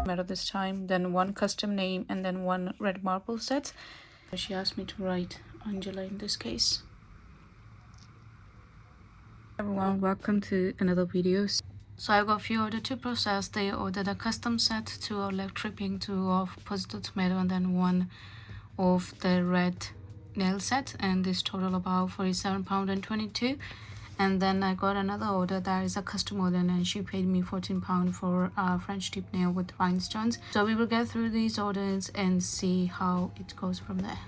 matter this time, then one custom name, and then one red marble set. She asked me to write Angela in this case. Everyone, welcome to another video. So I got a few orders to process. They ordered a custom set, 2 of electric pink, 2 of positive tomato, and then 1 of the red nail set, and this total about £47.22. And then I got another order that is a custom order, and she paid me £14 for a French tip nail with rhinestones. So we will get through these orders and see how it goes from there.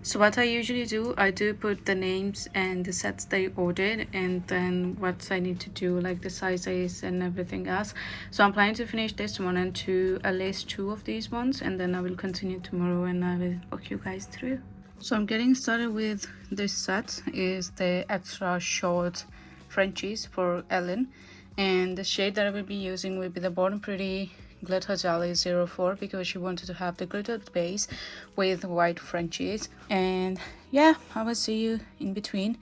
So what I usually do, I do put the names and the sets they ordered, and then what I need to do, like the sizes and everything else. So I'm planning to finish this one and at least 2 of these ones, and then I will continue tomorrow and I will walk you guys through. So I'm getting started with this set. Is the extra short Frenchies for Ellen, and the shade that I will be using will be the Born Pretty Glitter Jelly 04, because she wanted to have the glittered base with white Frenchies. And yeah, I will see you in between.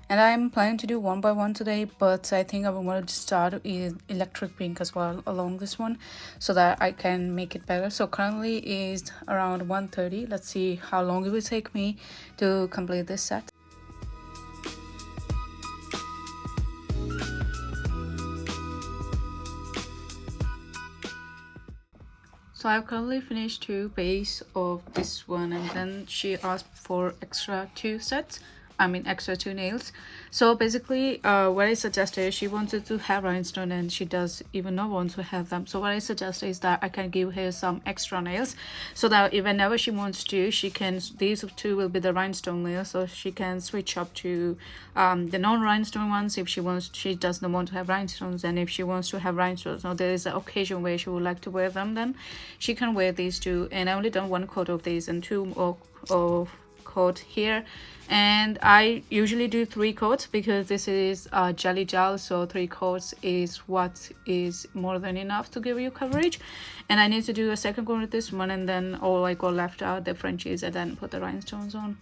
And I'm planning to do one by one today, but I think I want to start with electric pink as well along this one, so that I can make it better. So currently is around 1:30. Let's see how long it will take me to complete this set. So I've currently finished 2 base of this one, and then she asked for extra 2 nails. So basically what I suggested, she wanted to have rhinestone and she does even not want to have them. So what I suggested is that I can give her some extra nails, so that whenever she wants to, she can, these 2 will be the rhinestone nails, so she can switch up to the non-rhinestone ones if she wants. She doesn't want to have rhinestones, and if she wants to have rhinestones, or there is an occasion where she would like to wear them, then she can wear these 2. And I only done 1 coat of these and 2 more of coat here, and I usually do 3 coats because this is a jelly gel, so 3 coats is what is more than enough to give you coverage. And I need to do a second coat with this one, and then all I got left out the Frenchies, and then put the rhinestones on.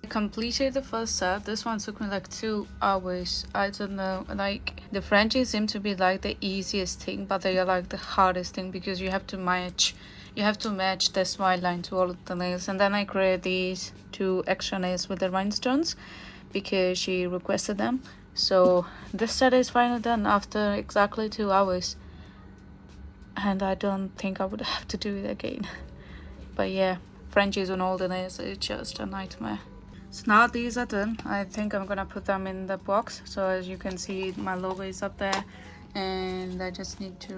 Completed the first set. This one took me like 2 hours. I don't know, like the Frenchies seem to be like the easiest thing, but they are like the hardest thing, because you have to match the smile line to all of the nails. And then I created these 2 extra nails with the rhinestones because she requested them. So this set is finally done after exactly 2 hours, and I don't think I would have to do it again. But yeah, Frenchies on all the nails is just a nightmare. So now these are done. I think I'm gonna put them in the box. So as you can see, my logo is up there, and I just need to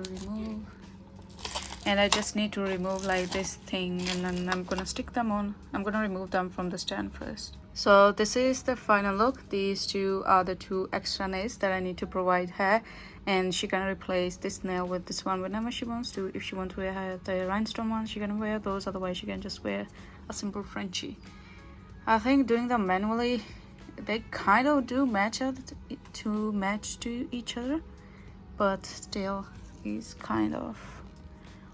remove like this thing, and then I'm gonna stick them on. I'm gonna remove them from the stand first. So this is the final look. These 2 are the 2 extra nails that I need to provide her, and she can replace this nail with this one whenever she wants to. If she wants to wear the rhinestone ones, she can wear those. Otherwise she can just wear a simple Frenchie. I think doing them manually, they kind of do match to each other, but still it's kind of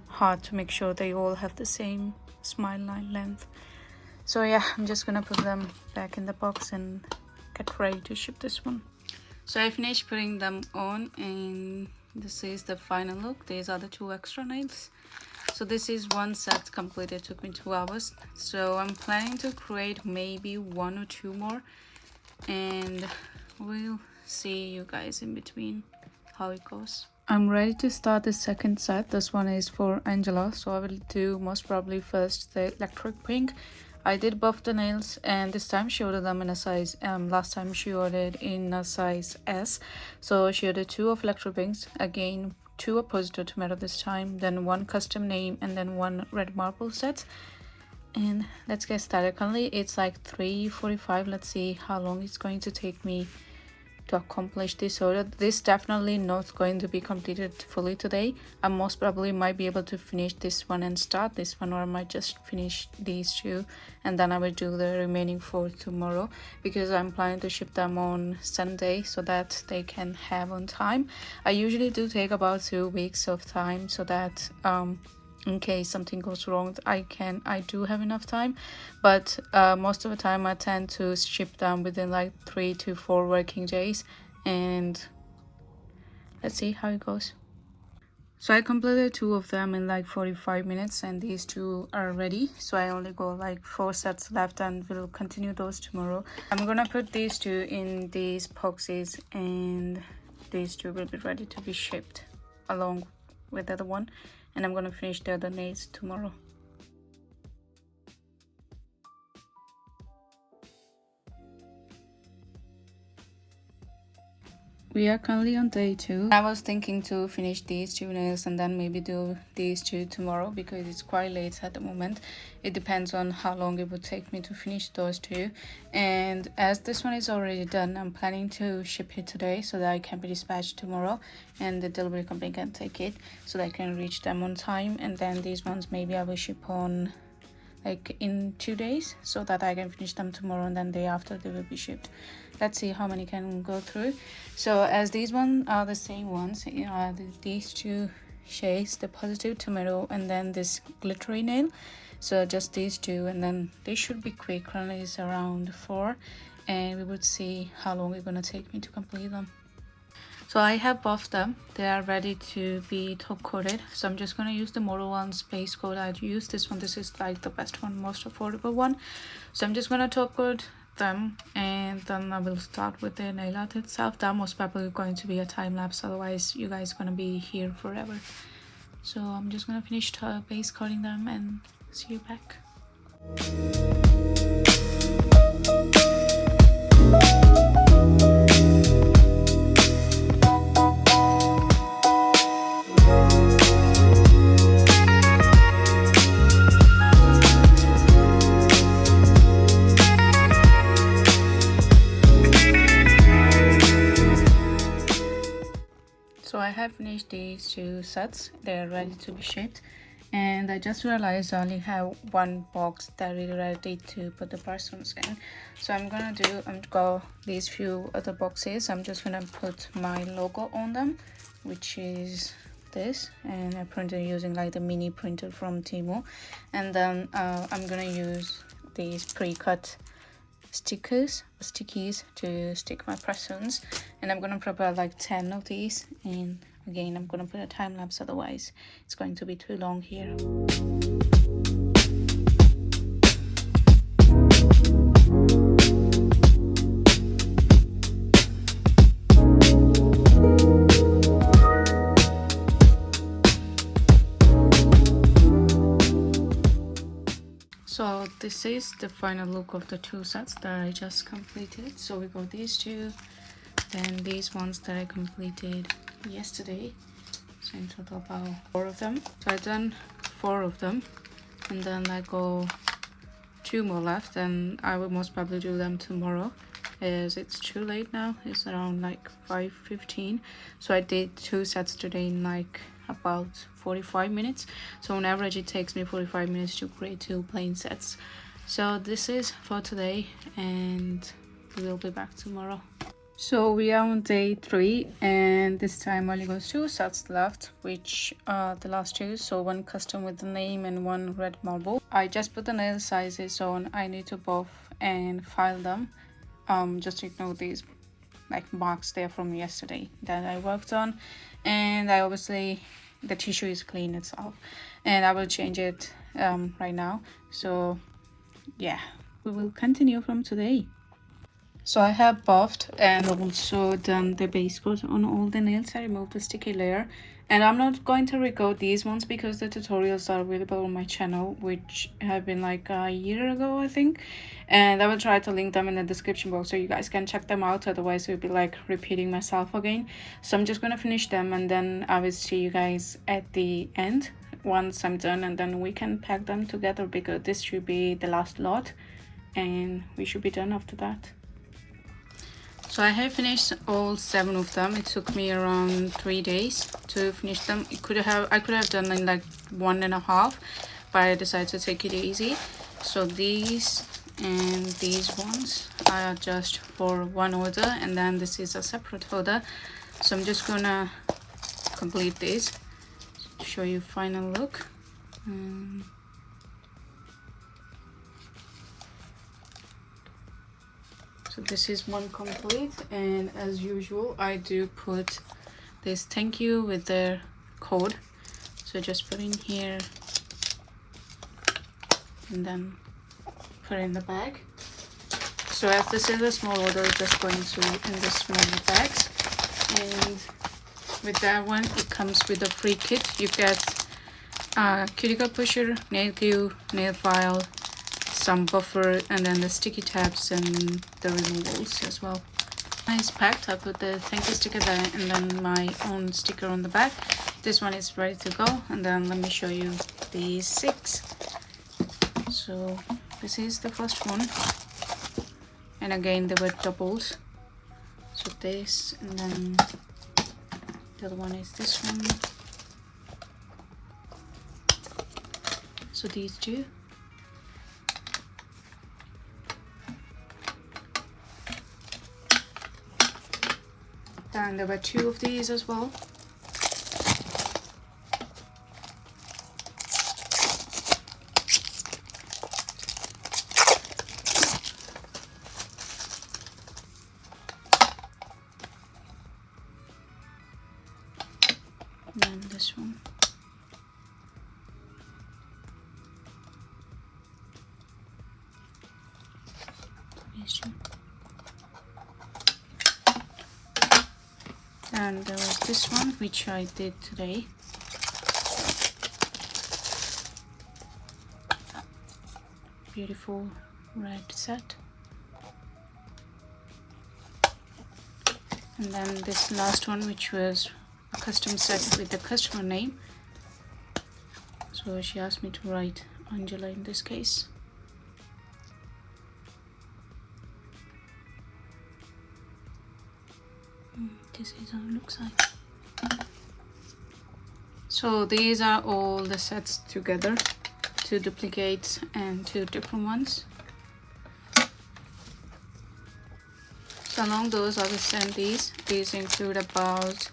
hard to make sure they all have the same smile line length. So yeah, I'm just gonna put them back in the box and get ready to ship this one. So I finished putting them on, and this is the final look. These are the 2 extra nails. So this is one set completed. It took me 2 hours. So I'm planning to create maybe 1 or 2 more, and we'll see you guys in between how it goes. I'm ready to start the second set. This one is for Angela, so I will do most probably first the electric pink. I did buff the nails, and this time she ordered them in a size, last time she ordered in a size S. So she ordered 2 of electric pinks, again 2 of positive tomato this time, then 1 custom name, and then 1 red marble set. And let's get started. Currently it's like 3:45. Let's see how long it's going to take me to accomplish this order. This definitely not going to be completed fully today. I most probably might be able to finish this one and start this one, or I might just finish these 2 and then I will do the remaining 4 tomorrow, because I'm planning to ship them on Sunday so that they can have on time. I usually do take about 2 weeks of time so that in case something goes wrong. I do have enough time, but most of the time I tend to ship them within like 3 to 4 working days, and let's see how it goes. So I completed 2 of them in like 45 minutes, and these 2 are ready. So I only got like 4 sets left, and we'll continue those tomorrow. I'm gonna put these 2 in these boxes, and these 2 will be ready to be shipped along with the other one, and I'm gonna finish the other nails tomorrow. We are currently on day 2. I was thinking to finish these 2 nails and then maybe do these 2 tomorrow, because it's quite late at the moment. It depends on how long it would take me to finish those 2. And as this one is already done, I'm planning to ship it today so that I can be dispatched tomorrow, and the delivery company can take it so that I can reach them on time. And then these ones maybe I will ship on like in 2 days so that I can finish them tomorrow, and then day after they will be shipped. Let's see how many can go through. So as these ones are the same ones, these 2 shades, the positive tomato and then this glittery nail, so just these 2, and then they should be quick. Currently is around 4, and we would see how long it's gonna take me to complete them. So I have buffed them. They are ready to be top coated. So I'm just going to use the Moto One Space Coat. I use this one. This is like the best one, most affordable one. So I'm just going to top coat them, and then I will start with the nail art itself. That most probably going to be a time lapse, otherwise you guys are going to be here forever. So I'm just going to finish base coating them and see you back. So I have finished these 2 sets. They're ready to be shipped, and I just realized I only have 1 box that is ready to put the parcels in. So I'm go these few other boxes. I'm just gonna put my logo on them, which is this, and I printed using like the mini printer from Temu. And then I'm gonna use these pre-cut stickies to stick my presents, and I'm gonna prepare like 10 of these, and again I'm gonna put a time lapse, otherwise it's going to be too long here. So this is the final look of the 2 sets that I just completed. So we got these 2, then these ones that I completed yesterday. So in total about 4 of them. So I've done 4 of them, and then I go 2 more left, and I will most probably do them tomorrow, as it's too late now. It's around like 5:15. So I did 2 sets today in like about 45 minutes. So on average it takes me 45 minutes to create 2 plain sets. So this is for today, and we'll be back tomorrow. So we are on day 3, and this time only got 2 sets left, which are the last 2. So 1 custom with the name and 1 red marble. I just put the nail sizes on. I need to buff and file them. Just ignore these like marks there from yesterday that I worked on, and I obviously the tissue is clean itself, and I will change it right now. So yeah, we will continue from today. So I have buffed and also done the base coat on all the nails. I removed the sticky layer, and I'm not going to record these ones because the tutorials are available on my channel, which have been like a year ago I think, and I will try to link them in the description box so you guys can check them out, otherwise it will be like repeating myself again. So I'm just gonna finish them, and then I will see you guys at the end once I'm done, and then we can pack them together, because this should be the last lot and we should be done after that. So I have finished all 7 of them. It took me around 3 days to finish them. I could have done in like 1.5, but I decided to take it easy. So these and these ones are just for 1 order, and then this is a separate order. So I'm just gonna complete this to show you final look. So this is one complete, and as usual I do put this thank you with their code, so just put in here and then put in the bag. So as this is a small order, it's just going to in this small bags, and with that one it comes with a free kit. You get a cuticle pusher, nail glue, nail file, some buffer, and then the sticky tabs and the removals as well. It's packed. I put the thank you sticker there and then my own sticker on the back. This one is ready to go, and then let me show you the 6. So this is the first one, and again they were doubled, so this, and then the other one is this one. So these two. Then there were 2 of these as well. And then this one. And there was this one which I did today. Beautiful red set. And then this last one, which was a custom set with the customer name. So she asked me to write Angela in this case. This is how it looks like. So these are all the sets together, 2 duplicates and 2 different ones. So along those I will send these. These include about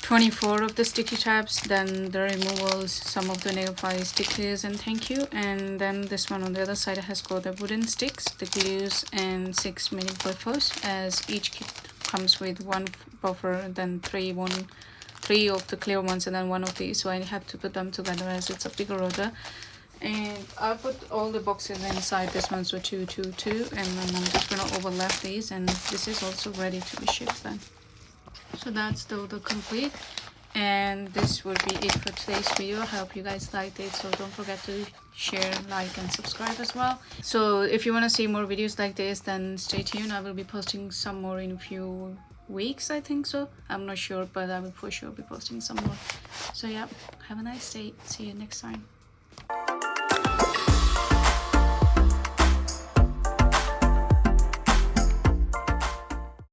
24 of the sticky tabs, then the removals, some of the nail file stickers and thank you, and then this one on the other side has got the wooden sticks, the glues, and 6 mini buffers, as each kit comes with 1 buffer, then 3 of the clear ones, and then 1 of these, so I have to put them together as it's a bigger order. And I put all the boxes inside this one, so 2, 2, 2, and then I'm just gonna overlap these, and this is also ready to be shipped then. So that's the order complete, and this would be it for today's video. I hope you guys liked it, so don't forget to share, like, and subscribe as well. So if you want to see more videos like this, then stay tuned. I will be posting some more in a few weeks, I think so. I'm not sure, but I will for sure be posting some more. So yeah, have a nice day. See you next time.